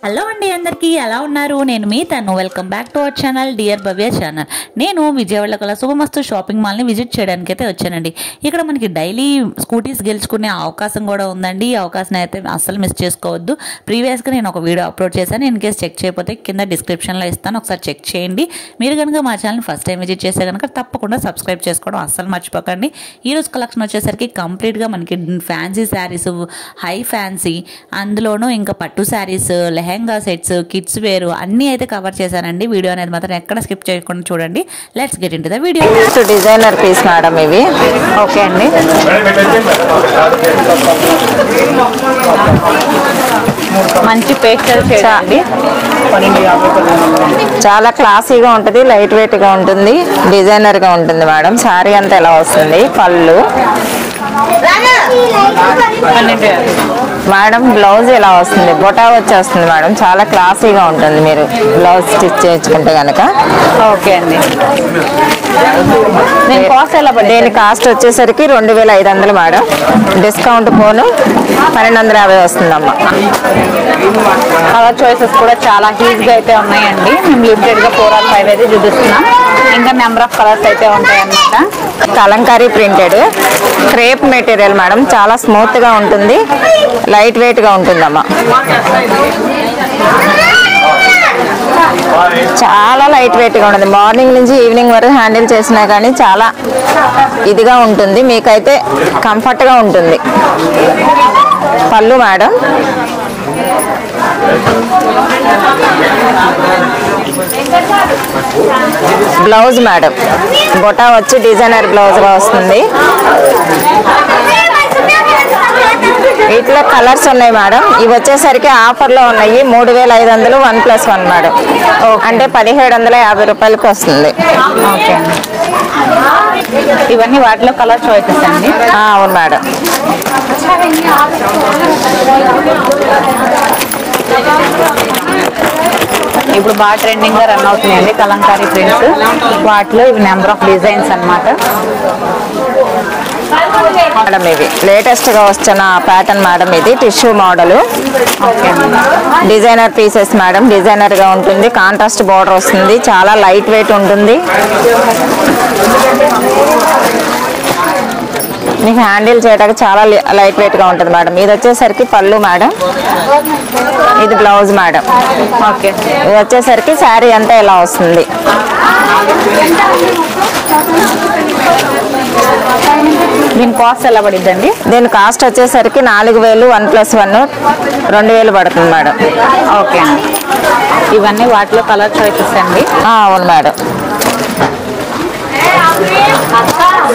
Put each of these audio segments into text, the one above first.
Hello అండి అందరికీ ఎలా ఉన్నారు? నేను మీ తను. Welcome back to our channel dear Bhavya channel. నేను విజయవాడలో కల శుభమస్తు షాపింగ్ మాల్ని విజిట్ చేయడానికి అయితే వచ్చానండి. ఇక్కడ మనకి డైలీ స్కూటీస్ గెలుచుకునే అవకాశం కూడా ఉందండి. ఈ అవకాశం అయితే అస్సలు మిస్ చేసుకోవద్దు. ప్రీవియస్గా నేను ఒక వీడియో అప్లోడ్ చేశాను. ఇన్ కేస్ చెక్ చేయకపోతే కింద డిస్క్రిప్షన్లో ఇస్తాను, ఒకసారి చెక్ చేయండి. మీరు కనుక మా ఛానల్ని ఫస్ట్ టైం విజిట్ చేస్తే కనుక తప్పకుండా సబ్స్క్రైబ్ చేసుకోవడం అస్సలు మర్చిపోకండి. ఈరోజు కలెక్షన్ వచ్చేసరికి కంప్లీట్గా మనకి ఫ్యాన్సీ శారీస్, హై ఫ్యాన్సీ, అందులోనూ ఇంకా పట్టు శారీస్, లెహెంగా సెట్స్, కిడ్స్ వేరు అన్నీ అయితే కవర్ చేశానండి. వీడియో అనేది మాత్రం ఎక్కడ స్కిప్ చేయకుండా చూడండి. Let's get into the video. Designer piece madam ఇవి. ఓకే అండి, మంచి పేస్టల్ షేడ్ అండి. చాలా క్లాసీగా ఉంటుంది, లైట్ వెయిట్ గా ఉంటుంది, డిజైనర్ గా ఉంటుంది మేడం. శారీ అంతా ఎలా వస్తుంది, పళ్ళు మేడం, బ్లౌజ్ ఎలా వస్తుంది, బొటా వచ్చేస్తుంది మేడం. చాలా క్లాసీగా ఉంటుంది మీరు బ్లౌజ్ స్టిచ్ చేయించుకుంటే కనుక. ఓకే అండి, నేను కాస్ట్ ఎలా పడి? దీని కాస్ట్ వచ్చేసరికి 2500 మేడం. డిస్కౌంట్ పోను 1250 వస్తుందమ్మా. కలర్ చాయిసెస్ కూడా చాలా హ్యూజ్గా అయితే ఉన్నాయండి. మేము లిమిటెడ్గా 4 or 5 అయితే చూపిస్తున్నాం. ఇంకా నెంబర్ ఆఫ్ కలర్స్ అయితే ఉంటాయి అన్నమాట. Kalamkari printed crepe material madam. చాలా స్మూత్ గా ఉంటుంది, లైట్ వెయిట్ గా ఉంటుందమ్మా. చాలా లైట్ వెయిట్ గా ఉంటుంది. మార్నింగ్ నుంచి ఈవినింగ్ వరకు హ్యాండిల్ చేసినా కానీ చాలా ఇదిగా ఉంటుంది, మీకైతే కంఫర్ట్ గా ఉంటుంది. పళ్ళు మేడం, బ్లౌజ్ మేడం, బొటా వచ్చి డిజైనర్ బ్లౌజ్ గా వస్తుంది. వీటిలో కలర్స్ ఉన్నాయి మేడం. ఇవి వచ్చేసరికి ఆఫర్లో ఉన్నాయి. 3500 1+1 మేడం. అంటే 1750 రూపాయలకి వస్తుంది. ఓకే, ఇవన్నీ వాటిలో కలర్ చాయిసెస్ అండి. అవును మేడం. ఇప్పుడు బాగా ట్రెండింగ్ గా రన్ అవుతున్నాయండి కలంకారీ ప్రింట్స్. వాటిలో ఇవి నెంబర్ ఆఫ్ డిజైన్స్ అన్నమాట. మేడం ఇవి లేటెస్ట్ గా వస్తున్న ప్యాటర్న్ మేడం. ఇది tissue model. Designer pieces madam. Designer గా ఉంటుంది, కాంట్రాస్ట్ బార్డర్ వస్తుంది, చాలా లైట్ వెయిట్ ఉంటుంది. మీకు హ్యాండిల్ చేయడానికి చాలా లైట్ వెయిట్ గా ఉంటుంది మేడం. ఇది వచ్చేసరికి పళ్ళు మేడం, ఇది బ్లౌజ్ మేడం. ఓకే, ఇది వచ్చేసరికి శారీ అంతా ఇలా వస్తుంది. దీని కాస్ట్ ఎలా పడిద్దండి? దీని కాస్ట్ వచ్చేసరికి 4000 1+1 2000 పడుతుంది మేడం. ఓకే అండి, ఇవన్నీ వాటిలో కలర్ చాయిసెస్ అండి. అవును మేడం.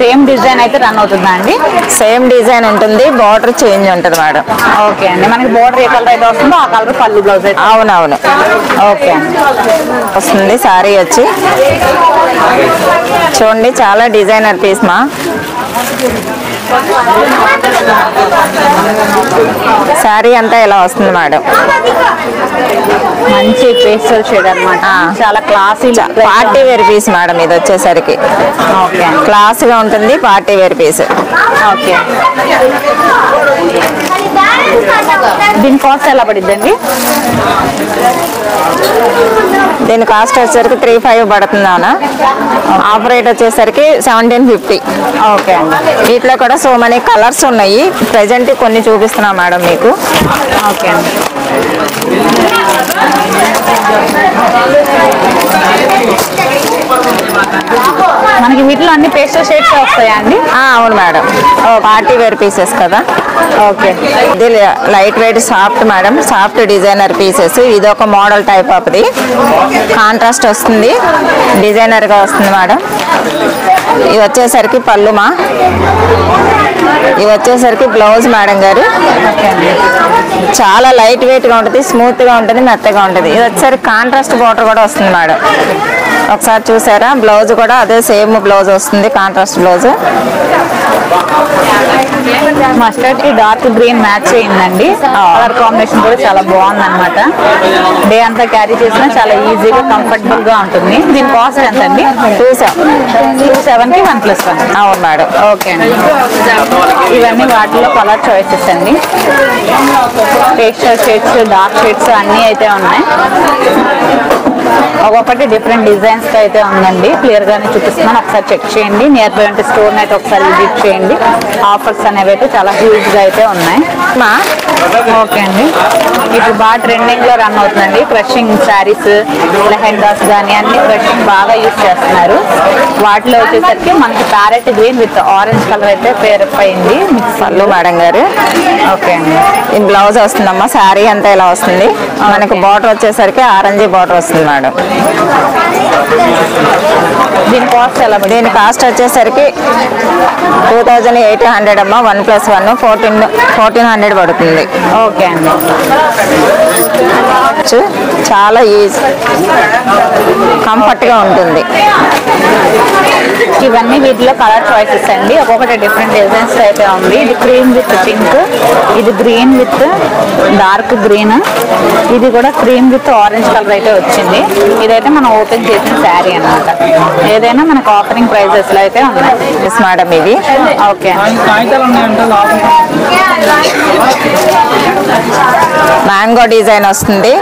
సేమ్ డిజైన్ అయితే రన్ అవుతుందా అండి? సేమ్ డిజైన్ ఉంటుంది, బార్డర్ చేంజ్ ఉంటుంది మేడం. ఓకే అండి, మనకి బార్డర్ ఏ కలర్ అయితే వస్తుందో ఆ కలర్ పళ్ళు బ్లౌజ్ అయితే. అవునవును. ఓకే అండి, వస్తుంది. శారీ వచ్చి చూడండి, చాలా డిజైనర్ పీస్ మా. శారీ అంతా ఇలా వస్తుంది మేడం. మంచి పేస్టల్ షేడ్ అన్నమాట. చాలా classy party wear piece madam. ఇది వచ్చేసరికి క్లాస్ గా ఉంటుంది, పార్టీ వేర్ పీస్. ఓకే, దీని కాస్ట్ ఎలా పడిద్దండి? దీని కాస్ట్ వచ్చేసరికి 3500 పడుతుంది అవునా. ఆఫర్ రేట్ వచ్చేసరికి 1750. ఓకే అండి, వీటిలో కూడా సో మెనీ కలర్స్ ఉన్నాయి. ప్రెజెంట్ కొన్ని చూపిస్తున్నా మేడం మీకు. ఓకే అండి, మనకి వీటిలో అన్ని పేస్టల్ షేడ్స్ వస్తాయా అండి? అవును మేడం, పార్టీ వేర్ పీసెస్ కదా. ఓకే, ఇది light weight soft madam, soft designer pieces. ఇది ఒక model type of the contrast వస్తుంది, డిజైనర్ గా వస్తుంది మేడం. ఇది వచ్చేసరికి పళ్ళు మా. ఇది వచ్చేసరికి బ్లౌజ్ మేడం గారు. చాలా లైట్ వెయిట్ గా ఉంటుంది, స్మూత్ గా ఉంటుంది, మెత్తగా ఉంటుంది. ఇది వచ్చేసరికి కాంట్రాస్ట్ బార్డర్ కూడా వస్తుంది మేడం. ఒకసారి చూసారా, బ్లౌజ్ కూడా అదే సేమ్ బ్లౌజ్ వస్తుంది, కాంట్రాస్ట్ బ్లౌజ్. మస్టర్డ్ కి డార్క్ గ్రీన్ మ్యాచ్ అయిందండి. కలర్ కాంబినేషన్ కూడా చాలా బాగుంది అనమాట. డే అంతా క్యారీ చేసినా చాలా ఈజీగా కంఫర్టబుల్ గా ఉంటుంది. దీని కాస్ట్ ఎంత అండి? 27 కి 1+1. అవును మేడం. ఓకే అండి. ఇవన్నీ వాటిలో కలర్ చాయిసెస్ అండి. పేస్టల్ షేడ్స్, డార్క్ షేడ్స్ అన్నీ అయితే ఉన్నాయి. ఒక్కొక్కటి డిఫరెంట్ డిజైన్స్ తో అయితే ఉందండి. క్లియర్ గానే చూపిస్తున్నాను, ఒకసారి చెక్ చేయండి. నియర్ బై అంటే స్టోర్ అయితే ఒకసారి విజిట్ చేయండి. ఆఫర్స్ అనేవి అయితే చాలా హ్యూజ్ గా అయితే ఉన్నాయి. ఓకే అండి. ఇప్పుడు బాగా ట్రెండింగ్ లో రన్ అవుతుందండి క్రషింగ్ శారీస్, లెహెంగాస్ కానీ అన్ని క్రషింగ్ బాగా యూజ్ చేస్తున్నారు. వాటిలో వచ్చేసరికి మనకి parrot green with orange colour అయితే పేర్ అయింది. పళ్ళు మేడం గారు. ఓకే అండి. ఈ బ్లౌజ్ వస్తుందమ్మా. శారీ అంతా ఇలా వస్తుంది. మనకి బార్డర్ వచ్చేసరికి ఆరెంజ్ బార్డర్ వస్తుంది మేడం. దీని కాస్ట్ ఎలా? దీని కాస్ట్ వచ్చేసరికి 2800 అమ్మా. 1+1 1400 పడుతుంది. ఓకే అండి. చాలా ఈజీ, కంఫర్ట్ గా ఉంటుంది. ఇవన్నీ వీటిలో కలర్ చాయిసెస్ అండి. ఒక్కొక్కటి డిఫరెంట్ డిజైన్స్ అయితే ఉంది. ఇది క్రీమ్ విత్ పింక్, ఇది గ్రీన్ విత్ డార్క్ గ్రీన్, ఇది కూడా క్రీమ్ విత్ ఆరెంజ్ కలర్ అయితే వచ్చింది. ఇదైతే మనం ఓపెన్ చేసిన శారీ అన్నమాట. ఏదైనా మనకు ఆఫరింగ్ ప్రైజెస్ లో అయితే ఉన్నాయి మేడం ఇవి. ఓకే. మ్యాంగో డిజైన్ వస్తుంది.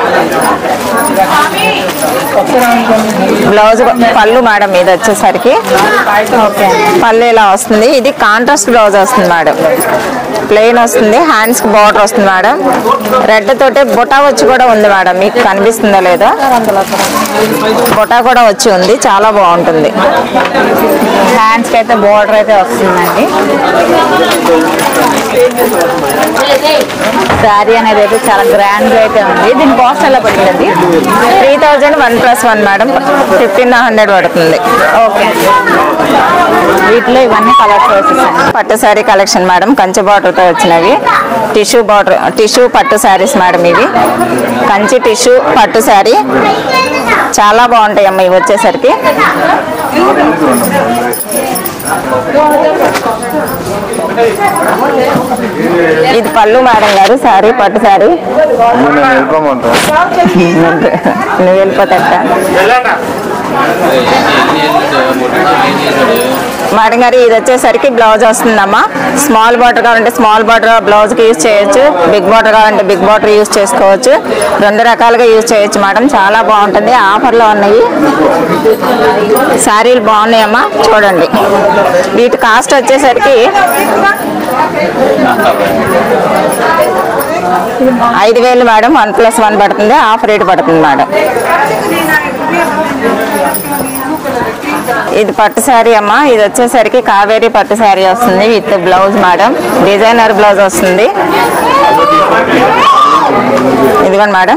బ్లౌజ్ పళ్ళు మేడం ఇది వచ్చేసరికి. పళ్ళు ఇలా వస్తుంది. ఇది కాంట్రాస్ట్ బ్లౌజ్ వస్తుంది మేడం. ప్లెయిన్ వస్తుంది. హ్యాండ్స్ కి బార్డర్ వస్తుంది మేడం. రెడ్ తోటి బొటా వచ్చి కూడా ఉంది మేడం. మీకు కనిపిస్తుందో లేదో, బొటా కూడా వచ్చి ఉంది. చాలా బాగుంటుంది. హ్యాండ్స్ కి అయితే బార్డర్ అయితే వస్తుందండి. శారీ అనేది అయితే చాలా గ్రాండ్ గా అయితే ఉంది. దీని కాస్ట్ ఎలా పడుతుంది? 3000 1+1 మేడం. 1500 పడుతుంది. ఓకే. వీటిలో ఇవన్నీ కలర్ చాయిసెస్ అండి. పట్టు sari collection madam. Kanchi border తో వచ్చినవి. టిష్యూ పట్టు శారీస్ మేడం ఇవి. కంచి టిష్యూ పట్టు శారీ చాలా బాగుంటాయి అమ్మ. ఇవి వచ్చేసరికి ఇది పళ్ళు మేడం గారు. శారీ పట్టు శారీ. నువ్వు వెళ్ళిపోతా మేడం గారు. ఇది వచ్చేసరికి బ్లౌజ్ వస్తుందమ్మా. స్మాల్ బార్డర్ కావాలంటే స్మాల్ బార్డర్ బ్లౌజ్ కి యూజ్ చేయొచ్చు. బిగ్ బార్డర్ కావాలంటే బిగ్ బార్డర్ యూజ్ చేసుకోవచ్చు. 2 రకాలుగా యూజ్ చేయొచ్చు మేడం. చాలా బాగుంటుంది. ఆఫర్లో ఉన్నాయి. శారీలు బాగున్నాయమ్మా, చూడండి. వీటి కాస్ట్ వచ్చేసరికి 5000 మేడం. 1+1 పడుతుంది. ఆఫ్ రేట్ పడుతుంది మేడం. ఇది పట్టు శారీ అమ్మా. ఇది వచ్చేసరికి కావేరీ పట్టు శారీ వస్తుంది with blouse madam. Designer blouse వస్తుంది. ఇదిగోండి మేడం.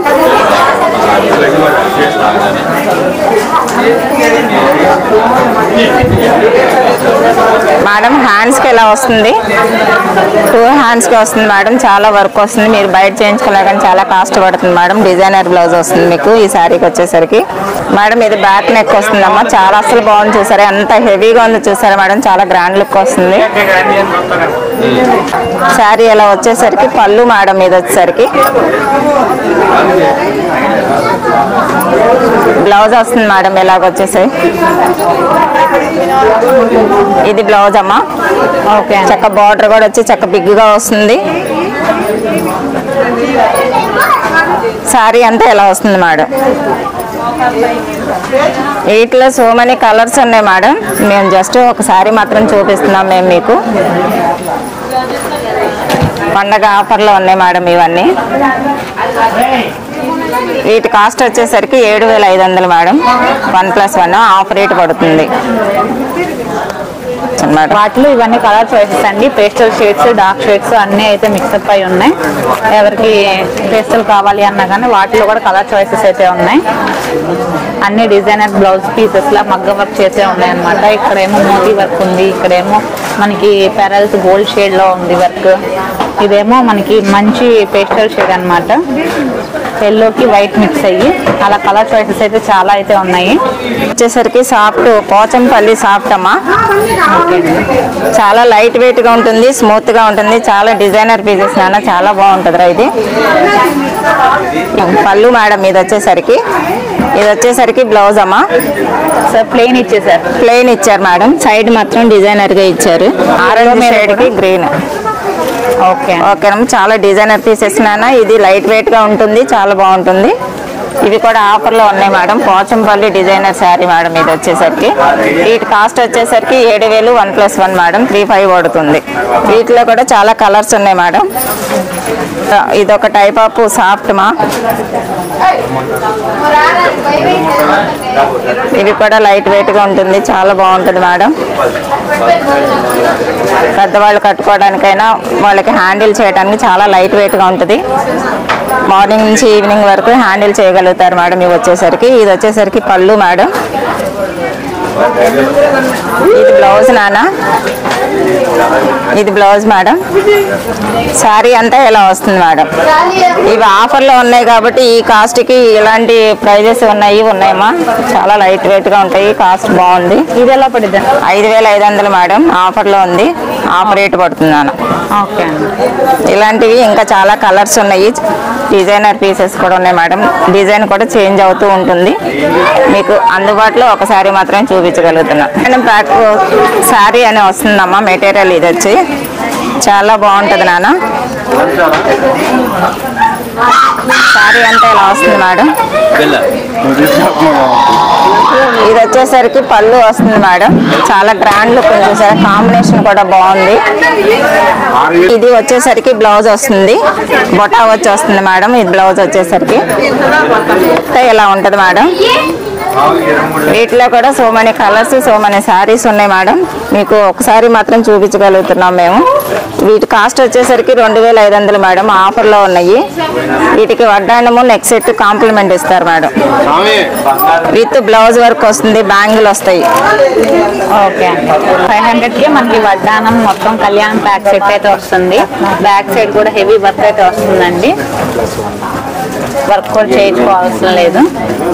మేడం హ్యాండ్స్కి ఎలా వస్తుంది? 2 హ్యాండ్స్కి వస్తుంది మేడం. చాలా వర్క్ వస్తుంది. మీరు బయట చేయించుకోలే కానీ చాలా కాస్ట్ పడుతుంది మేడం. డిజైనర్ బ్లౌజ్ వస్తుంది మీకు ఈ శారీకి వచ్చేసరికి. మేడం ఇది బ్యాక్ నెక్ వస్తుందమ్మా. చాలా అసలు బాగుంది. చూసారా ఎంత హెవీగా ఉంది చూసారా మేడం. చాలా గ్రాండ్ లుక్ వస్తుంది. శారీ ఎలా వచ్చేసరికి పళ్ళు మేడం. ఇది వచ్చేసరికి బ్లౌజ్ వస్తుంది మేడం. ఇలాగ వచ్చేసి ఇది బ్లౌజ్ అమ్మా. ఓకే. చక్క బార్డర్ కూడా వచ్చి చక్క బిగ్గా వస్తుంది. శారీ అంతా ఎలా వస్తుంది మేడం. వీటిలో సో మెనీ కలర్స్ ఉన్నాయి మేడం. మేము జస్ట్ ఒక శారీ మాత్రం చూపిస్తున్నాం మేము మీకు. పండగ ఆఫర్లో ఉన్నాయి మేడం ఇవన్నీ. వీటి కాస్ట్ వచ్చేసరికి 7500 మేడం. 1+1 ఆఫ్ రేట్ పడుతుంది. వాటిలో ఇవన్నీ కలర్ చాయిసెస్ అండి. పేస్టల్ షేడ్స్, డార్క్ షేడ్స్ అన్నీ అయితే మిక్సప్ అయి ఉన్నాయి. ఎవరికి పేస్టల్ కావాలి అన్నా కానీ వాటిలో కూడా కలర్ చాయిసెస్ అయితే ఉన్నాయి. అన్ని డిజైనర్ బ్లౌజ్ పీసెస్ లా మగ్గ వర్క్ చేసే ఉన్నాయి అనమాట. ఇక్కడేమో మోతీ వర్క్ ఉంది. ఇక్కడేమో మనకి పెరల్స్ గోల్డ్ షేడ్ లో ఉంది వర్క్. ఇదేమో మనకి మంచి పేస్టల్ షేడ్ అన్నమాట, ఎల్లోకి వైట్ మిక్స్ అయ్యి అలా కలర్ చాయిసెస్ అయితే చాలా అయితే ఉన్నాయి. వచ్చేసరికి సాఫ్ట్ పోచంపల్లి సాఫ్ట్ అమ్మా, చాలా లైట్ వెయిట్ గా ఉంటుంది, స్మూత్ గా ఉంటుంది, చాలా డిజైనర్ పీసెస్ నాన్న, చాలా బాగుంటుంది రా ఇది. పళ్ళు మేడం ఇది వచ్చేసరికి బ్లౌజ్ అమ్మా. సార్ ప్లెయిన్ ఇచ్చేసారు, ప్లెయిన్ ఇచ్చారు మేడం, సైడ్ మాత్రం డిజైనర్ గా ఇచ్చారు, ఆరెంజ్ షేడ్ కి గ్రీన్. ఓకేనమ్మా, చాలా డిజైనర్ పీసెస్ నాన్న, ఇది లైట్ వెయిట్ గా ఉంటుంది, చాలా బాగుంటుంది. ఇవి కూడా ఆఫర్లో ఉన్నాయి madam, Pochampally designer sari madam. ఇది వచ్చేసరికి వీటి కాస్ట్ వచ్చేసరికి 7,000 1+1 మేడం, 3,500 పడుతుంది. వీటిలో కూడా చాలా కలర్స్ ఉన్నాయి మేడం. ఇది ఒక టైప్ ఆఫ్ సాఫ్ట్ మా, ఇది కూడా లైట్ వెయిట్ గా ఉంటుంది, చాలా బాగుంటుంది మేడం. పెద్దవాళ్ళు కట్టుకోవడానికైనా వాళ్ళకి హ్యాండిల్ చేయడానికి చాలా లైట్ వెయిట్ గా ఉంటుంది. మార్నింగ్ నుంచి ఈవినింగ్ వరకు హ్యాండిల్ చేయగలుగుతారు మేడం. ఇవి వచ్చేసరికి పళ్ళు మేడం. ఇది బ్లౌజ్ నాన్న, ఇది బ్లౌజ్ మేడం. శారీ అంతా ఇలా వస్తుంది మేడం. ఇవి ఆఫర్లో ఉన్నాయి కాబట్టి ఈ కాస్ట్కి ఇలాంటి ప్రైజెస్ ఉన్నాయమ్మా, చాలా లైట్ వెయిట్ గా ఉంటాయి, కాస్ట్ బాగుంది. ఇది ఎలా పడుతుంది? 5,500 మేడం, ఆఫర్లో ఉంది, ఆఫర్ రేట్ పడుతుంది నాన్న. ఓకే, ఇలాంటివి ఇంకా చాలా కలర్స్ ఉన్నాయి, డిజైనర్ పీసెస్ కూడా ఉన్నాయి మేడం. డిజైన్ కూడా చేంజ్ అవుతూ ఉంటుంది, మీకు అందుబాటులో ఒక శారీ మాత్రం చూపించగలుగుతున్నా. శారీ అని వస్తుందమ్మా, మెటీరియల్ ఇది వచ్చి చాలా బాగుంటుంది నాన్న. శారీ అంతా ఇలా వస్తుంది మేడం. ఇది వచ్చేసరికి పళ్ళు వస్తుంది మేడం, చాలా గ్రాండ్ లుక్ వచ్చేసరికి, కాంబినేషన్ కూడా బాగుంది. ఇది వచ్చేసరికి బ్లౌజ్ వస్తుంది, బొటా వచ్చి వస్తుంది మేడం. ఇది బ్లౌజ్ వచ్చేసరికి ఇలా ఉంటుంది మేడం. వీటిలో కూడా so many colours, so many saris ఉన్నాయి మేడం. మీకు ఒకసారి మాత్రం చూపించగలుగుతున్నాం మేము. వీటి కాస్ట్ వచ్చేసరికి 2,500 మేడం, ఆఫర్లో ఉన్నాయి. వీటికి వడ్డాణము నెక్ సెట్ కాంప్లిమెంట్ ఇస్తారు మేడం, విత్ బ్లౌజ్ వర్క్ వస్తుంది, బ్యాంగిల్ వస్తాయి. ఓకే, 500కి మనకి వడ్డానం మొత్తం కళ్యాణ్ ప్యాక్ సెట్ అయితే వస్తుంది. బ్యాక్ సైడ్ కూడా హెవీ వర్క్ అయితే వస్తుందండి, వర్క్ కూడా చేయించుకోవాల్సిన లేదు,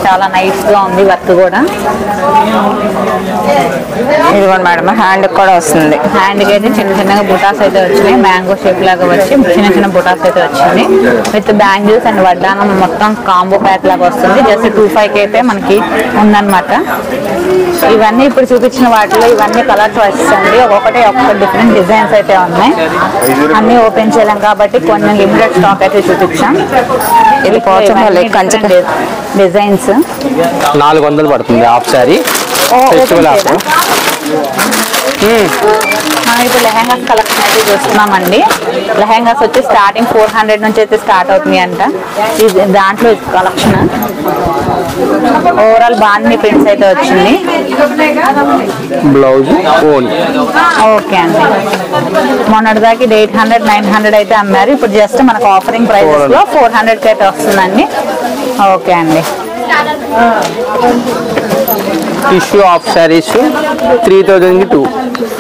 చాలా నైస్ గా ఉంది వర్క్ కూడా. ఇదిగోండి మేడం, హ్యాండ్ కూడా వస్తుంది. హ్యాండ్ కి అయితే చిన్న చిన్నగా బుటాస్ అయితే వచ్చినాయి, మ్యాంగో షేప్ లాగా వచ్చి చిన్న చిన్న బుటాస్ అయితే వచ్చింది, విత్ బ్యాంగిల్స్ అండ్ వడ్డానం మొత్తం కాంబో ప్యాక్ లాగా వస్తుంది. జస్ట్ 2,500 అయితే మనకి ఉందన్నమాట. ఇవన్నీ ఇప్పుడు చూపించిన వాటిలో ఇవన్నీ కలర్ చాయిసెస్ అండి, ఒక్కొక్క డిఫరెంట్ డిజైన్స్ అయితే ఉన్నాయి. అన్ని ఓపెన్ చేయలేం కాబట్టి కొన్ని లిమిటెడ్ స్టాక్ అయితే చూపించాం. ఇది పోచంపల్లి కంచి డిజైన్స్ 400 పడుతుంది హాఫ్ శారీ. మనం ఇప్పుడు లెహెంగాస్ కలెక్షన్ అయితే చూస్తున్నామండి. లెహెంగాస్ వచ్చి స్టార్టింగ్ 400 నుంచి అయితే స్టార్ట్ అవుతుంది అంట. ఇది దాంట్లో కలెక్షన్ ఓవరాల్ బాగుంది, ప్రింట్స్ అయితే వచ్చింది. బ్లౌజ్ ఓకే అండి, మొన్నటిదాకా ఇది 800 900 అయితే అమ్మారు, ఇప్పుడు జస్ట్ మనకు ఆఫరింగ్ ప్రైసెస్ లో 400కి అయితే వస్తుందండి. ఓకే అండి, టిష్యూ హాఫ్ శారీస్ 3,000కి 2,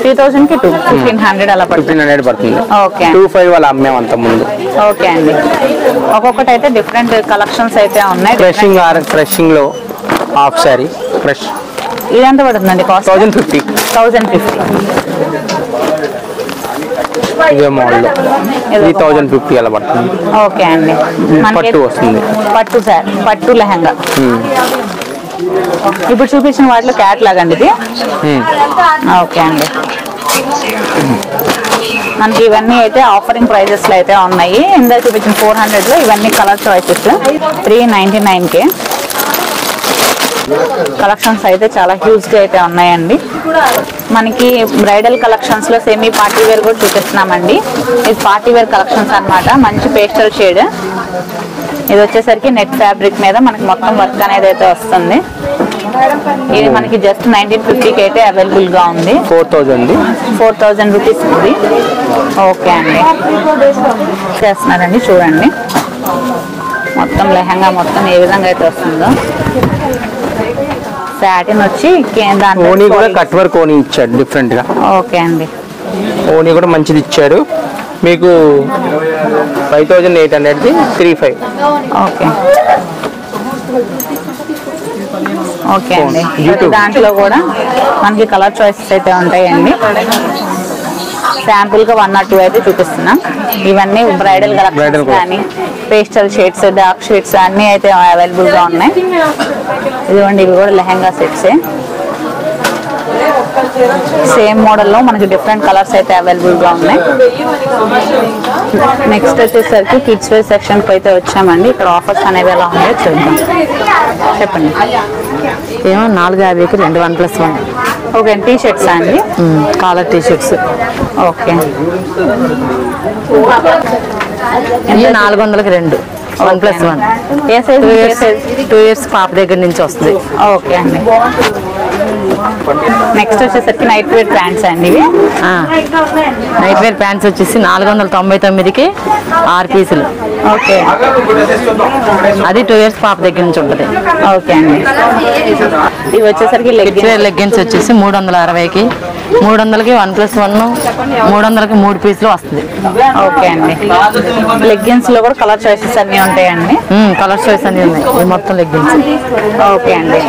3,000కి 2, 1,500 అలా పడుతుంది. 1,500 పడుతుంది. ఓకే, 2,500 వాళ్ళు అమ్మాము అంత ముందు. ఓకే అండి, ఒక్కొక్కటి అయితే డిఫరెంట్ కలెక్షన్స్ అయితే ఉన్నాయి. ఫ్రెషింగ్ లో హాఫ్ శారీ ఫ్రెష్, ఇదంతా పడుతుందండి కాస్ట్? 1,050. 1,050. ఇదే మోడల్ 3,050 అలా పడుతుంది. ఓకే అండి, పట్టు వస్తుంది, పట్టు సార్, పట్టు లెహంగా. ఇప్పుడు చూపించిన వాటిలో క్యాట్లాగ్ అండి ఇది. ఓకే అండి, మనకి ఇవన్నీ అయితే ఆఫరింగ్ ప్రైజెస్ లో అయితే ఉన్నాయి. ఇందాక చూపించిన 400 లో ఇవన్నీ కలర్ చాయిసెస్ 399కి. కలెక్షన్స్ అయితే చాలా హ్యూజ్ గా అయితే ఉన్నాయండి. మనకి బ్రైడల్ కలెక్షన్స్ లో సెమీ పార్టీ వేర్ కూడా చూపిస్తున్నామండి. ఇది పార్టీ వేర్ కలెక్షన్స్ అన్నమాట, మంచి పేస్టల్ షేడ్. ఇది వచ్చేసరికి నెట్ ఫ్యాబ్రిక్ మీద మనకి మొత్తం వర్క్ అనేది అయితే వస్తుంది. ఇది మనకి జస్ట్ 1950కి అయితే అవైలబుల్ గా ఉంది. 4,000 రూపీస్ ఇది. ఓకే అండి, చేస్తున్నారండి చూడండి, మొత్తం లెహంగా మొత్తం ఏ విధంగా అయితే వస్తుందో. సాటిన్ వచ్చి ఓనీ కూడా కట్ వర్క్ ఓనీ ఇచ్చాడు డిఫరెంట్ గా. ఓకే అండి, ఓనీ కూడా మంచిది ఇచ్చాడు. మీకు 5800ది 35. ఓకే ఓకే అండి. దాంట్లో కూడా మనకి కలర్ చాయిసెస్ అయితే ఉంటాయండి. శాంపుల్గా 1 or 2 అయితే చూపిస్తున్నాం. ఇవన్నీ బ్రైడల్ కలెక్షన్స్ కానీ పేస్టల్ షేడ్స్, డార్క్ షేడ్స్ అన్నీ అయితే అవైలబుల్గా ఉన్నాయి. ఇదిగోండి, ఇవి కూడా లెహెంగా సెట్సే. సేమ్ మోడల్లో మనకి డిఫరెంట్ కలర్స్ అయితే అవైలబుల్గా ఉన్నాయి. నెక్స్ట్ వచ్చేసరికి కిడ్స్ వేర్ సెక్షన్కి అయితే వచ్చామండి. ఇక్కడ ఆఫర్స్ అనేవి ఎలా ఉన్నాయో చూద్దాం. చెప్పండి. ఏమో 450కి 2 1+1. ఓకే, టీ షర్ట్స్ అండి, కాలర్ టీ షర్ట్స్. ఓకే, ఇది 400కి 2 1+1. ఏ సైజ్? 2 years పాప దగ్గర నుంచి వస్తుంది. ఓకే అండి. నెక్స్ట్ వచ్చేసరికి నైట్ వేర్ ప్యాంట్స్ అండి. ఇవి నైట్ వేర్ ప్యాంట్స్ వచ్చేసి 499కి 6 పీసులు. ఓకే, అది 2 years పాప దగ్గర నుంచి ఉంటుంది. ఓకే అండి. ఇవి వచ్చేసరికి కిడ్స్ వేర్ లెగ్గిన్స్ వచ్చేసి 360కి 300కి 1+1, 300కి 3 పీసులు వస్తుంది. ఓకే అండి. లెగ్గిన్స్ లో కూడా కలర్ చాయిసెస్ అన్ని ఉంటాయండి. కలర్ చాయిస్ అన్ని ఉన్నాయి. ఇది మొత్తం లెగ్గిన్స్. ఓకే అండి.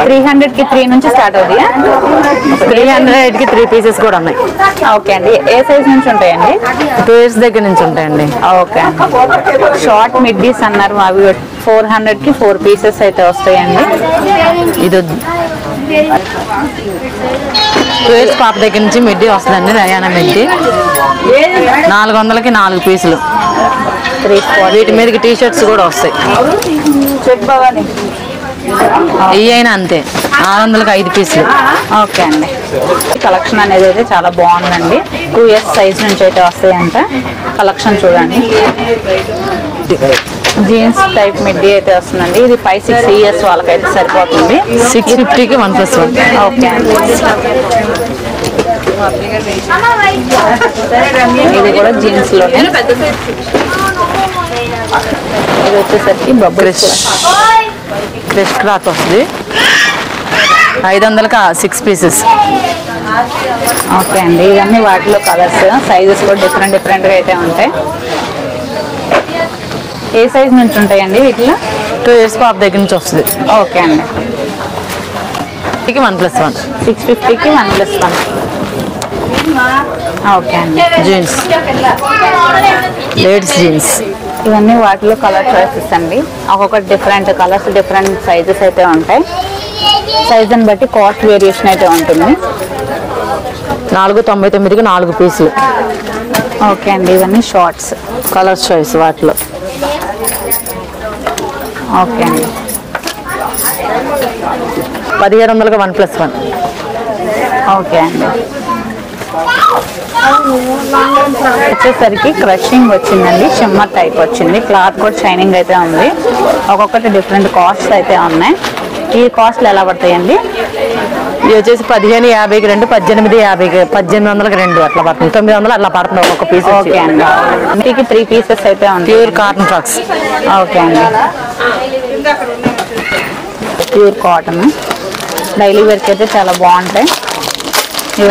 300కి 3 నుంచి స్టార్ట్ అవుతాయి. 300కి 3 పీసెస్ కూడా ఉన్నాయి. ఓకే అండి. ఏ సైజ్ నుంచి ఉంటాయండి? 2 years దగ్గర నుంచి ఉంటాయండి. ఓకే అండి. షార్ట్ మిడ్డీస్ అన్నారు, అవి 400కి 4 పీసెస్ అయితే వస్తాయండి. ఇది 2 years పాప దగ్గర నుంచి మిడ్డీ వస్తుందండి. రయానా మిడ్డీ 400కి 4 పీసులు. వీటి మీదకి టీ షర్ట్స్ కూడా వస్తాయి. ఇవి అయినా అంతే, 600కి 5 పీసులు. ఓకే అండి. కలెక్షన్ అనేది అయితే చాలా బాగుందండి. 2 years సైజ్ నుంచి అయితే వస్తాయంట. కలెక్షన్ చూడండి. జీన్స్ టైప్ మిడ్డీ అయితే వస్తుందండి. ఇది 5-6 years వాళ్ళకైతే సరిపోతుంది. 650కి 1+1. ఓకే అండి. ఇది కూడా జీన్స్ లో. ఇది వచ్చేసరికి బబ్బుల్స్ ఫ్రెష్ క్లాత్ వస్తుంది. 500కి 6 పీసెస్. ఓకే అండి. ఇవన్నీ వాటిలో కలర్స్, సైజెస్ కూడా డిఫరెంట్గా అయితే ఉంటాయి. ఏ సైజ్ నుంచి ఉంటాయండి వీటిలో? 2 years పాప దగ్గర నుంచి వస్తుంది. ఓకే అండి. 1+1. 650కి 1+1. ఓకే అండి. Jeans, ladies jeans. ఇవన్నీ వాటిలో కలర్ చాయిసెస్ అండి. ఒక్కొక్కటి డిఫరెంట్ కలర్స్, డిఫరెంట్ సైజెస్ అయితే ఉంటాయి. సైజుని బట్టి కాస్ట్ వేరియేషన్ అయితే ఉంటుంది. 499కి 4 పీసులు. ఓకే అండి. ఇవన్నీ షార్ట్స్, కలర్ చాయిస్ వాటిలో. ఓకే అండి. 1700కి 1+1. ఓకే అండి. వచ్చేసరికి క్రషింగ్ వచ్చిందండి. షిమ్మర్ టైప్ వచ్చింది. క్లాత్ కూడా షైనింగ్ అయితే ఉంది. ఒక్కొక్కటి డిఫరెంట్ కాస్ట్ అయితే ఉన్నాయి. ఈ కాస్ట్లు ఎలా పడతాయండి? ఇది వచ్చేసి 1550కి 2, 1850కి 1800కి 2 అట్లా పడుతుంది. 900 అట్లా పడుతుంది ఒక్కొక్క పీస్. ఓకే అండి. ఇంటికి 3 pieces అయితే ఉంటాయి. Pure cotton frocks. ఓకే అండి. ప్యూర్ కాటన్ డైలీ వేర్కి అయితే చాలా బాగుంటాయి.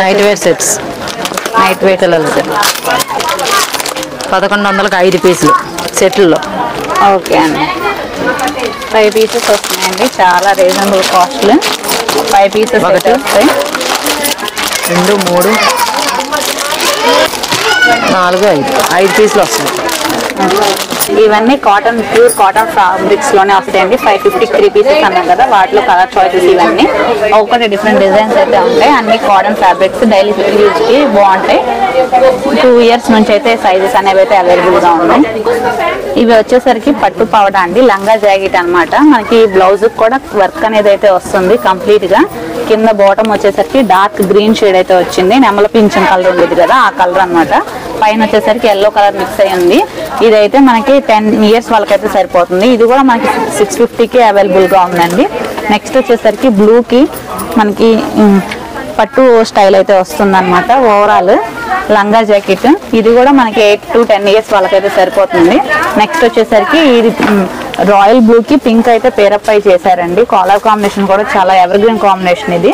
Night wear sets. Night wear పిల్లలు 1100కి 5 పీసులు సెట్లో. ఓకే అండి. 5 pieces వస్తున్నాయండి. చాలా రీజనబుల్ కాస్ట్లు. 5 pieces అయితే వస్తాయి. 2, 3, 4, 5 పీసులు వస్తాయి. ఇవన్నీ కాటన్, ప్యూర్ కాటన్ ఫ్యాబ్రిక్స్ లోనే వస్తాయండి. 550కి 3 pieces అన్నాం కదా, వాటిలో కలర్ చాయిసెస్ ఇవన్నీ. ఒకటి డిఫరెంట్ డిజైన్స్ అయితే ఉంటాయి. అన్ని కాటన్ ఫ్యాబ్రిక్స్ డైలీ యూజ్ కి బాగుంటాయి. 2 years నుంచి అయితే సైజెస్ అనేవి అయితే అవైలబుల్ గా ఉన్నాయి. ఇవి వచ్చేసరికి పట్టు పవడ అండి, లంగా జాకెట్ అన్నమాట. మనకి బ్లౌజ్ కూడా వర్క్ అనేది అయితే వస్తుంది కంప్లీట్ గా. కింద బాటమ్ వచ్చేసరికి డార్క్ గ్రీన్ షేడ్ అయితే వచ్చింది. నెమల పింఛన్ కలర్ ఉండేది కదా, ఆ కలర్ అన్నమాట. పైన వచ్చేసరికి ఎల్లో కలర్ మిక్స్ అయ్యి ఉంది. ఇదైతే మనకి 10 years వాళ్ళకైతే సరిపోతుంది. ఇది కూడా మనకి 650కి అవైలబుల్ గా ఉందండి. నెక్స్ట్ వచ్చేసరికి బ్లూకి మనకి పట్టు స్టైల్ అయితే వస్తుంది అనమాట. ఓవరాల్ లంగా జాకెట్. ఇది కూడా మనకి 8 to 10 years వాళ్ళకైతే సరిపోతుంది. నెక్స్ట్ వచ్చేసరికి ఇది రాయల్ బ్లూకి పింక్ అయితే పేరప్ అయి చేశారండి. కాలర్ కాంబినేషన్ కూడా చాలా ఎవర్ గ్రీన్ కాంబినేషన్ ఇది.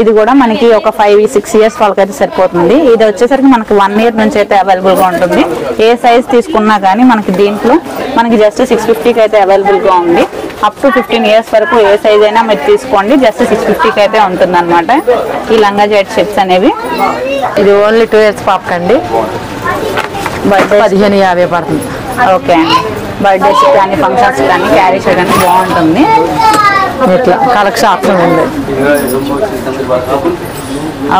ఇది కూడా మనకి ఒక 5-6 ఇయర్స్ వాళ్ళకైతే సరిపోతుంది. ఇది వచ్చేసరికి మనకి 1 ఇయర్ నుంచి అయితే అవైలబుల్గా ఉంటుంది. ఏ సైజ్ తీసుకున్నా కానీ మనకి దీంట్లో మనకి జస్ట్ 650కి అయితే అవైలబుల్గా ఉంది. అప్ టు 15 ఇయర్స్ వరకు ఏ సైజ్ అయినా మీరు తీసుకోండి, జస్ట్ 650కి అయితే ఉంటుంది అనమాట ఈ లంగా జాకెట్ సెట్స్ అనేవి. ఇది ఓన్లీ 2 ఇయర్స్ పాపకండి, 1550 పడుతుంది. ఓకే అండి, బర్త్డేస్ కానీ ఫంక్షన్స్ కానీ క్యారీ చేయడానికి బాగుంటుంది. ఇట్లా కలెక్షన్ ఆప్షన్ ఉంది.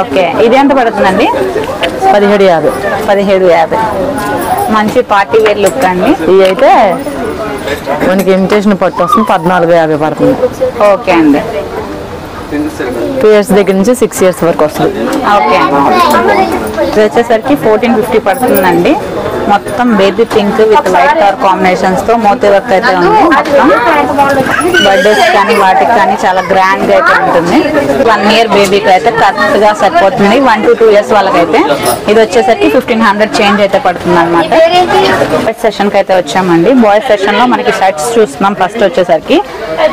ఓకే, ఇది ఎంత పడుతుందండి? 1750. 1750. మంచి పార్టీ వేర్ లుక్ అండి. ఇవి అయితే మనకి ఇమిటేషన్ పట్టు వస్తుంది, 1450 పడుతుంది. ఓకే అండి, 2 ఇయర్స్ దగ్గర నుంచి 6 ఇయర్స్ వరకు వస్తుంది. ఓకే అండి. ఇది వచ్చేసరికి 1450 పడుతుందండి. మొత్తం baby pink with white colour combinations తో మోతీ వర్క్ అయితే ఉంది. మొత్తం బర్త్డేస్ కానీ వాటికి కానీ చాలా గ్రాండ్ గా అయితే ఉంటుంది. 1 ఇయర్ బేబీకి అయితే కరెక్ట్ గా సరిపోతుంది. 1 to 2 ఇయర్స్ వాళ్ళకైతే ఇది వచ్చేసరికి 1500 చేంజ్ అయితే పడుతుంది అనమాట. బాయ్స్ సెషన్ కి అయితే వచ్చామండి. బాయ్స్ సెషన్ లో మనకి షర్ట్స్ చూస్తున్నాం. ఫస్ట్ వచ్చేసరికి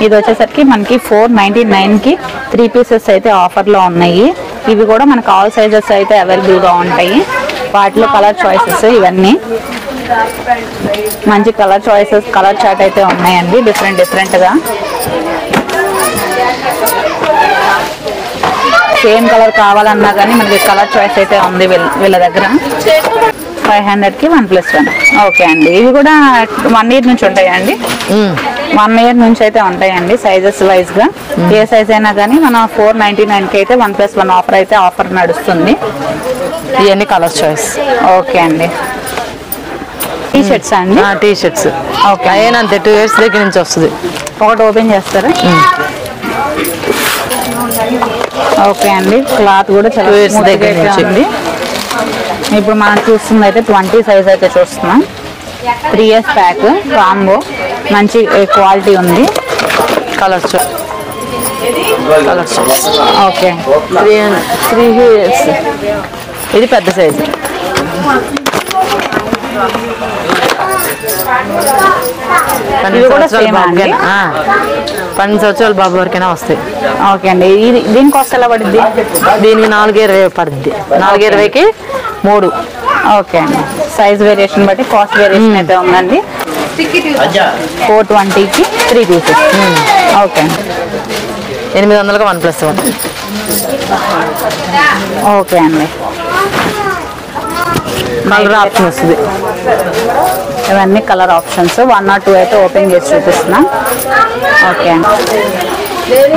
ఇది వచ్చేసరికి మనకి 499 కి 3 పీసెస్ అయితే ఆఫర్ లో ఉన్నాయి. ఇవి కూడా మనకు ఆల్ సైజెస్ అయితే అవైలబుల్ గా ఉంటాయి. వాటిలో కలర్ చాయిసెస్ ఇవన్నీ మంచి కలర్ చాయిసెస్, కలర్ చార్ట్ అయితే ఉన్నాయండి డిఫరెంట్ గా. సేమ్ కలర్ కావాలన్నా కానీ మనకి కలర్ చాయిస్ అయితే ఉంది వీళ్ళ దగ్గర. 500కి 1+1. ఓకే అండి, ఇవి కూడా 1 ఇయర్ నుంచి ఉంటాయండి. 1 ఇయర్ నుంచి అయితే ఉంటాయండి సైజెస్ వైజ్ గా. ఏ సైజ్ అయినా కానీ మనం 499కి అయితే 1+1 ఆఫర్ నడుస్తుంది. ఇవన్నీ కలర్ చాయిస్. ఓకే అండి, టీ షర్ట్స్ అండి. టీ షర్ట్స్ ఓకే, అంతే 2 ఇయర్స్ దగ్గర నుంచి వస్తుంది. ఒకటి ఓపెన్ చేస్తారా? ఓకే అండి, క్లాత్ కూడా చాలా 2 ఇయర్స్ దగ్గర నుంచి ఉంది. ఇప్పుడు మనం చూస్తుంది అయితే 20 సైజ్ అయితే చూస్తున్నాం. 3 ఇయర్స్ ప్యాక్ కాంబో, మంచి క్వాలిటీ ఉంది. Colour choice. Okay, 3 years. ఇది పెద్ద సైజు. ఇవి కూడా సేమ్ అండి. 12 సంవత్సరాల బాబు వరకైనా వస్తాయి. ఓకే అండి, దీని కాస్ట్ ఎలా పడుద్ది? దీనికి 420 పడుద్ది. 420కి 3. ఓకే అండి, సైజ్ వేరియేషన్ బట్టి కాస్ట్ వేరియేషన్ అయితే ఉందండి. 420కి 3 పీసెస్. ఓకే అండి, 800కి 1+1. ఓకే అండి, కలర్ ఆప్షన్ వస్తుంది. ఇవన్నీ కలర్ ఆప్షన్స్. 1 or 2 అయితే ఓపెన్ చేసి చూపిస్తున్నా. ఓకే అండి,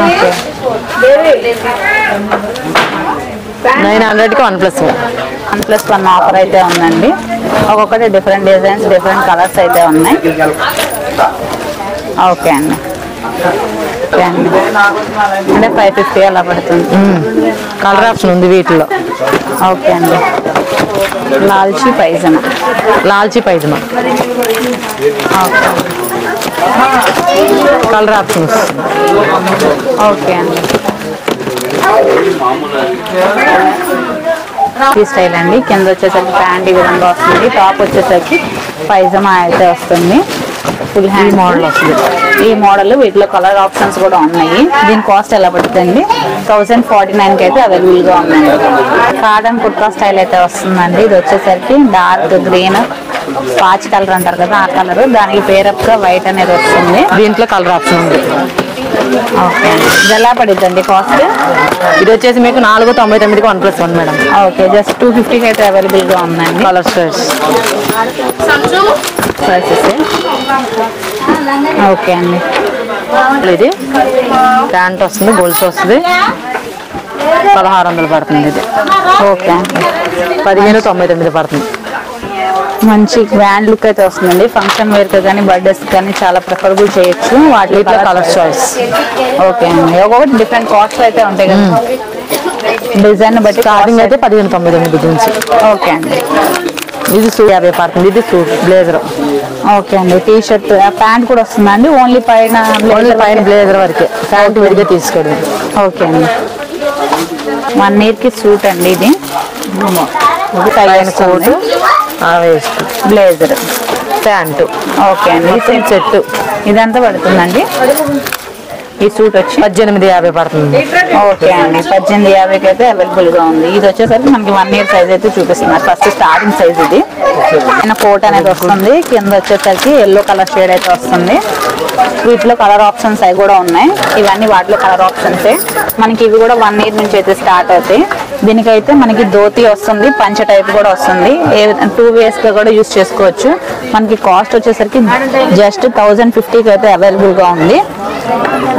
ఓకే 900కి 1+1. 1+1 ఆఫర్ అయితే ఉందండి. ఒక్కొక్కటి డిఫరెంట్ డిజైన్స్, డిఫరెంట్ కలర్స్ అయితే ఉన్నాయి. ఓకే అండి, ఓకే అండి, అంటే 550 అలా పడుతుంది. కలర్ ఆప్షన్ ఉంది వీటిలో. ఓకే అండి, లాల్చీ పైజమా. ఓకే, కలర్ ఆప్షన్ వస్తుంది. ఓకే అండి, ఈ స్టైల్ అండి. కింద వచ్చేసరికి ప్యాంట్ ఈ విధంగా వస్తుంది. టాప్ వచ్చేసరికి పైజమా అయితే వస్తుంది. ఫుల్ హ్యాండ్ మోడల్ వస్తుంది. ఈ మోడల్ వీటిలో కలర్ ఆప్షన్స్ కూడా ఉన్నాయి. దీని కాస్ట్ ఎలా పడుతుందండి? 1049కి అయితే అవైలబుల్గా ఉందండి. కాటన్ కుర్తా స్టైల్ అయితే వస్తుందండి. ఇది వచ్చేసరికి డార్క్ గ్రీన్ పాచ్ కలర్ అంటారు కదా, ఆ కలర్. దానికి పేరప్గా వైట్ అనేది వస్తుంది. దీంట్లో కలర్ ఆప్షన్ ఉంది. ఓకే, ఇది ఎలా పడుతుందండి కాస్ట్? ఇది వచ్చేసి మీకు 499కి 1+1 మేడం. ఓకే, జస్ట్ 250కి అయితే అవైలబుల్గా ఉందండి. Colour choice. ఓకే అండి, ఇది ప్యాంట్ వస్తుంది, గోల్స్ వస్తుంది. 1600 పడుతుంది. ఇది ఓకే అండి, 1599 పడుతుంది. మంచి గ్రాండ్ లుక్ అయితే వస్తుందండి. ఫంక్షన్ వేర్కి కానీ బర్త్డేస్ కానీ చాలా ప్రిఫరబుల్ చేయొచ్చు. వాటిలో కలర్ చాయిస్. ఓకే అండి, ఒక్కొక్కటి డిఫరెంట్ కాస్ట్ అయితే ఉంటాయి కదా. డిజైన్ బట్టి స్టార్టింగ్ అయితే 1599 నుంచి. ఓకే అండి, ఇది 50 పడుతుంది. ఇది సూట్ బ్లేజర్. ఓకే అండి, టీ షర్ట్ ప్యాంట్ కూడా వస్తుందండి. ఓన్లీ పైన బ్లేజర్ వరకే, ప్యాంట్ విడిగా తీసుకోవడం. ఓకే అండి, 1 ఇయర్కి సూట్ అండి. ఇది coat, waist, blazer, pant. Okay అండి, సెట్. ఇదంతా పడుతుందండి. ఈ సూట్ వచ్చి 1850 పడుతుంది. ఓకే అండి, 1850కి అయితే అవైలబుల్ గా ఉంది. ఇది వచ్చేసరికి మనకి 1 year సైజ్ అయితే చూపిస్తున్నారు. ఫస్ట్ స్టార్టింగ్ సైజ్ ఇది. కోట్ అనేది వస్తుంది, కింద వచ్చేసరికి ఎల్లో కలర్ షేడ్ అయితే వస్తుంది. వీటిలో కలర్ ఆప్షన్స్ అవి కూడా ఉన్నాయి. ఇవన్నీ వాటిలో కలర్ ఆప్షన్సే. మనకి ఇవి కూడా 1 year నుంచి అయితే స్టార్ట్ అవుతాయి. దీనికైతే మనకి ధోతి వస్తుంది, పంచ టైప్ కూడా వస్తుంది. 2 ways గా కూడా యూస్ చేసుకోవచ్చు. మనకి కాస్ట్ వచ్చేసరికి జస్ట్ 1050కి అయితే అవైలబుల్ గా ఉంది.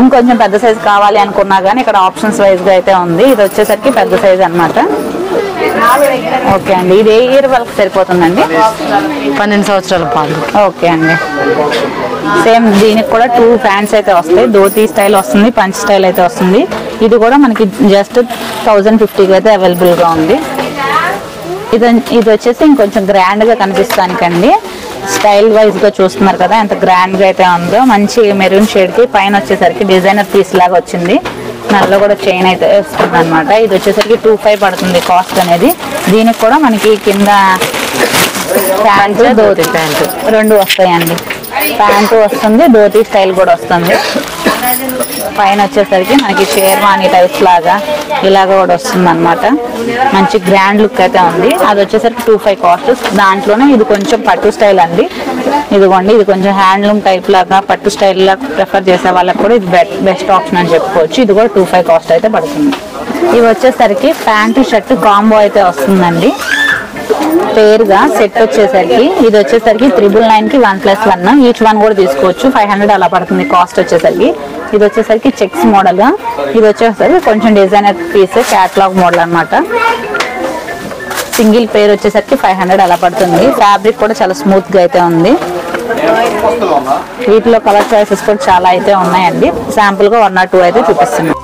ఇంకొంచెం పెద్ద సైజ్ కావాలి అనుకున్నా కానీ ఇక్కడ ఆప్షన్స్ వైజ్ గా అయితే ఉంది. ఇది వచ్చేసరికి పెద్ద సైజ్ అన్నమాట. ఓకే అండి, ఇది ఏ ఇయర్ వాళ్ళకి సరిపోతుందండి? 12 సంవత్సరాల పాటు. ఓకే అండి, సేమ్ దీనికి కూడా 2 ప్యాంట్స్ అయితే వస్తాయి. ధోతి స్టైల్ వస్తుంది, పంచ్ స్టైల్ అయితే వస్తుంది. ఇది కూడా మనకి జస్ట్ 1050కి అయితే అవైలబుల్ గా ఉంది. ఇది వచ్చేసి ఇంకొంచెం గ్రాండ్ గా కనిపిస్తానికండి. స్టైల్ వైజ్ గా చూస్తున్నారు కదా ఎంత గ్రాండ్ గా అయితే ఉందో. మంచి మెరూన్ షేడ్ కి పైన వచ్చేసరికి డిజైనర్ పీస్ లాగా వచ్చింది. నల్లో కూడా చైన్ అయితే వస్తుంది అనమాట. ఇది వచ్చేసరికి 25 పడుతుంది కాస్ట్ అనేది. దీనికి కూడా మనకి కింద ప్యాంటు ధోతి ప్యాంటు 2 వస్తాయండి. ప్యాంటు వస్తుంది, ధోతి స్టైల్ కూడా వస్తుంది. పైన వచ్చేసరికి మనకి షేర్వాణి టైప్స్ లాగా ఇలాగ కూడా వస్తుంది అనమాట. మంచి గ్రాండ్ లుక్ అయితే ఉంది. అది వచ్చేసరికి 25 కాస్ట్. దాంట్లోనే ఇది కొంచెం పట్టు స్టైల్ అండి. ఇదిగోండి, ఇది కొంచెం హ్యాండ్లూమ్ టైప్ లాగా పట్టు స్టైల్ లాగా ప్రిఫర్ చేసే వాళ్ళకి కూడా ఇది బెస్ట్ ఆప్షన్ అని చెప్పుకోవచ్చు. ఇది కూడా 25 కాస్ట్ అయితే పడుతుంది. ఇవి వచ్చేసరికి ప్యాంటు షర్ట్ కాంబో అయితే వస్తుందండి. పేరుగా సెట్ వచ్చేసరికి ఇది వచ్చేసరికి 999కి 1+1 ఈచ్ వన్ కూడా తీసుకోవచ్చు. 500 అలా పడుతుంది కాస్ట్ వచ్చేసరికి. ఇది వచ్చేసరికి చెక్స్ మోడల్ గా, ఇది వచ్చేసరికి కొంచెం డిజైనర్ పీస్ క్యాటలాగ్ మోడల్ అన్నమాట. సింగిల్ పేర్ వచ్చేసరికి 500 అలా పడుతుంది. ఫ్యాబ్రిక్ కూడా చాలా స్మూత్ గా అయితే ఉంది. వీటిలో కలర్ చాయిసెస్ కూడా చాలా అయితే ఉన్నాయండి. శాంపుల్ గా 1 or 2 అయితే చూపిస్తున్నాం.